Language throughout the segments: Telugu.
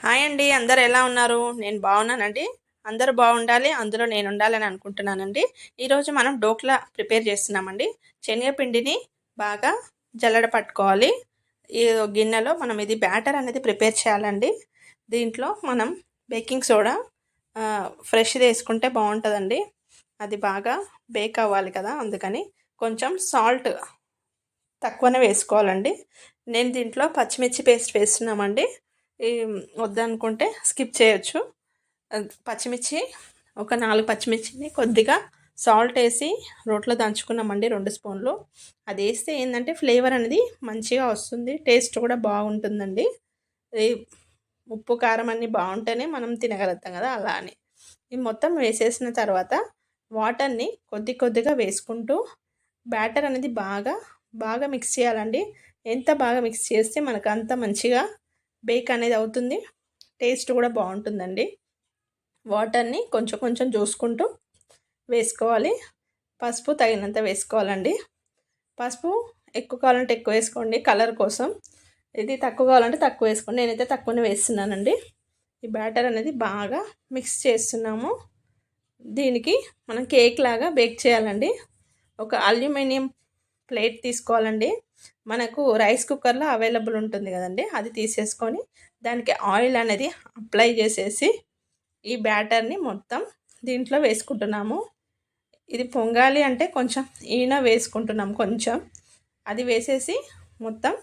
హాయ్ అండి. అందరూ ఎలా ఉన్నారు? నేను బాగున్నానండి. అందరూ బాగుండాలి, అందులో నేను ఉండాలని అనుకుంటున్నానండి. ఈరోజు మనం డోక్లా ప్రిపేర్ చేస్తున్నామండి. శనగపిండిని బాగా జల్లెడ పట్టుకోవాలి. ఈ గిన్నెలో మనం ఇది బ్యాటర్ అనేది ప్రిపేర్ చేయాలండి. దీంట్లో మనం బేకింగ్ సోడా ఫ్రెష్ది వేసుకుంటే బాగుంటుందండి. అది బాగా బేక్ అవ్వాలి కదా, అందుకని కొంచెం సాల్ట్ తక్కువనే వేసుకోవాలండి. నేను దీంట్లో పచ్చిమిర్చి పేస్ట్ వేస్తున్నామండి. ఈ వద్దనుకుంటే స్కిప్ చేయొచ్చు. పచ్చిమిర్చి ఒక 4 పచ్చిమిర్చిని కొద్దిగా సాల్ట్ వేసి రోట్లో దంచుకున్నామండి 2 స్పూన్లు. అది వేస్తే ఏంటంటే ఫ్లేవర్ అనేది మంచిగా వస్తుంది, టేస్ట్ కూడా బాగుంటుందండి. ఈ ఉప్పు కారం అన్నీ బాగుంటేనే మనం తినగలుగుతాం కదా, అలా అని. ఇది మొత్తం వేసేసిన తర్వాత వాటర్ని కొద్ది కొద్దిగా వేసుకుంటూ బ్యాటర్ అనేది బాగా బాగా మిక్స్ చేయాలండి. ఎంత బాగా మిక్స్ చేస్తే మనకు అంత మంచిగా బేక్ అనేది అవుతుంది, టేస్ట్ కూడా బాగుంటుందండి. వాటర్ని కొంచెం కొంచెం చూసుకుంటూ వేసుకోవాలి. పసుపు తగినంత వేసుకోవాలండి. పసుపు ఎక్కువ కావాలంటే ఎక్కువ వేసుకోండి కలర్ కోసం, ఇది తక్కువ కావాలంటే తక్కువ వేసుకోండి. నేనైతే తక్కువనే వేస్తున్నానండి. ఈ బ్యాటర్ అనేది బాగా మిక్స్ చేస్తున్నాము. దీనికి మనం కేక్ లాగా బేక్ చేయాలండి. ఒక అల్యూమినియం ప్లేట్ తీసుకోవాలండి. మనకు రైస్ కుక్కర్లో అవైలబుల్ ఉంటుంది కదండి, అది తీసేసుకొని దానికి ఆయిల్ అనేది అప్లై చేసేసి ఈ బ్యాటర్ని మొత్తం దీంట్లో వేసుకుంటున్నాము. ఇది పొంగాలి అంటే కొంచెం ఈన వేసుకుంటున్నాం కొంచెం. అది వేసేసి మొత్తం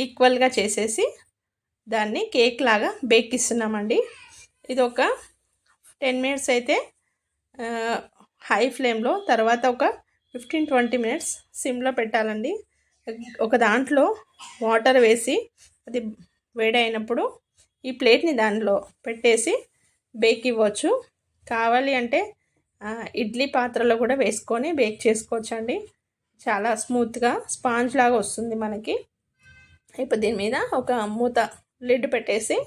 ఈక్వల్గా చేసేసి దాన్ని కేక్ లాగా బేక్ ఇస్తున్నామండి. ఇది ఒక 10 మినిట్స్ అయితే హై ఫ్లేమ్లో, తర్వాత ఒక 15-20 మినిట్స్ సిమ్లో పెట్టాలండి. ఒక దాంట్లో వాటర్ వేసి అది వేడి అయినప్పుడు ఈ ప్లేట్ని దానిలో పెట్టేసి బేక్ ఇవ్వచ్చు. కావాలి అంటే ఇడ్లీ పాత్రలో కూడా వేసుకొని బేక్ చేసుకోవచ్చు అండి. చాలా స్మూత్గా స్పాంజ్ లాగా వస్తుంది మనకి. ఇప్పుడు దీని మీద ఒక మూత లిడ్ పెట్టేసి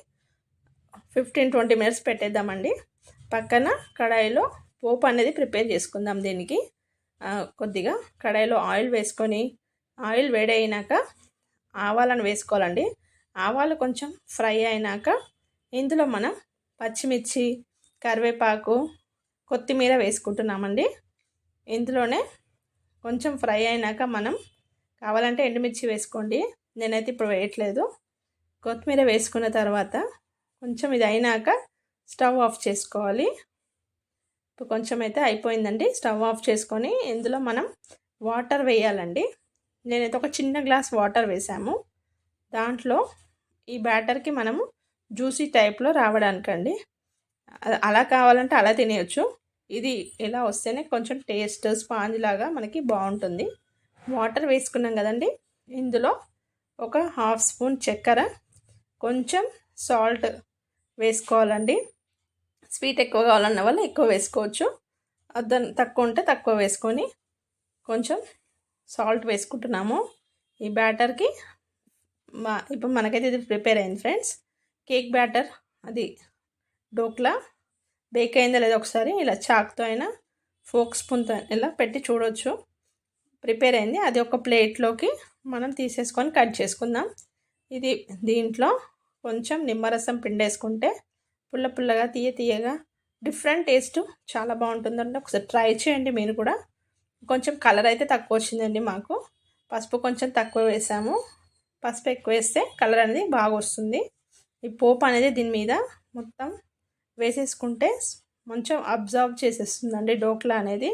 15-20 మినిట్స్ పెట్టేద్దామండి. పక్కన కడాయిలో పోపు అనేది ప్రిపేర్ చేసుకుందాం. దీనికి కొద్దిగా కడాయిలో ఆయిల్ వేసుకొని, ఆయిల్ వేడి అయినాక ఆవాలను వేసుకోవాలండి. ఆవాలు కొంచెం ఫ్రై అయినాక ఇందులో మనం పచ్చిమిర్చి, కరివేపాకు, కొత్తిమీర వేసుకుంటున్నామండి. ఇందులోనే కొంచెం ఫ్రై అయినాక మనం కావాలంటే ఎండుమిర్చి వేసుకోండి, నేనైతే ఇప్పుడు వేయట్లేదు. కొత్తిమీర వేసుకున్న తర్వాత కొంచెం ఇది అయినాక స్టవ్ ఆఫ్ చేసుకోవాలి. ఇప్పుడు కొంచెం అయితే అయిపోయిందండి. స్టవ్ ఆఫ్ చేసుకొని ఇందులో మనం వాటర్ వేయాలండి. నేనైతే ఒక చిన్న గ్లాస్ వాటర్ వేసాము. దాంట్లో ఈ బ్యాటర్కి మనము జ్యూసీ టైప్లో రావడానికండి. అలా కావాలంటే అలా తినేయచ్చు. ఇది ఇలా వస్తేనే కొంచెం టేస్ట్ స్పాంజ్ లాగా మనకి బాగుంటుంది. వాటర్ వేసుకున్నాం కదండి, ఇందులో ఒక 1/2 స్పూన్ చక్కెర, కొంచెం సాల్ట్ వేసుకోవాలండి. స్వీట్ ఎక్కువ కావాలన్న వాళ్ళు ఎక్కువ వేసుకోవచ్చు, తక్కువ ఉంటే తక్కువ వేసుకొని కొంచెం సాల్ట్ వేసుకుంటున్నాము ఈ బ్యాటర్కి. ఇప్పుడు మనకైతే ఇది ప్రిపేర్ అయింది ఫ్రెండ్స్. కేక్ బ్యాటర్ అది డోక్లా బేక్ అయిందో లేదో ఒకసారి ఇలా చాక్తో అయినా ఫోక్ స్పూన్తో ఇలా పెట్టి చూడవచ్చు. ప్రిపేర్ అయింది. అది ఒక ప్లేట్లోకి మనం తీసేసుకొని కట్ చేసుకుందాం. ఇది దీంట్లో కొంచెం నిమ్మరసం పిండేసుకుంటే పుల్ల పుల్లగా తీయగా డిఫరెంట్ టేస్ట్ చాలా బాగుంటుందండి. ఒకసారి ట్రై చేయండి మీరు కూడా. కొంచెం కలర్ అయితే తక్కువ వచ్చిందండి మాకు, పసుపు కొంచెం తక్కువ వేసాము. పసుపు ఎక్కువ వేస్తే కలర్ అనేది బాగా వస్తుంది. ఈ పోపు అనేది దీని మీద మొత్తం వేసేసుకుంటే కొంచెం అబ్జర్వ్ చేసేస్తుందండి డోక్లా అనేది.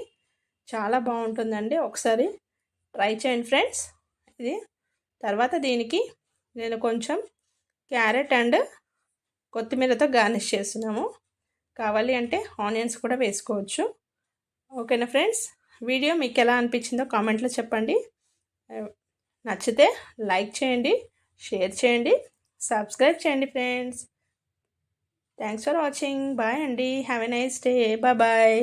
చాలా బాగుంటుందండి, ఒకసారి ట్రై చేయండి ఫ్రెండ్స్. ఇది తర్వాత దీనికి నేను కొంచెం క్యారెట్ అండ్ కొత్తిమీరతో గార్నిష్ చేస్తున్నాము. కావాలి అంటే ఆనియన్స్ కూడా వేసుకోవచ్చు. ఓకేనా ఫ్రెండ్స్, వీడియో మీకు ఎలా అనిపించిందో కామెంట్లో చెప్పండి. నచ్చితే లైక్ చేయండి, షేర్ చేయండి, సబ్స్క్రైబ్ చేయండి friends. Thanks for watching. Bye అండి. Have a nice day. Bye.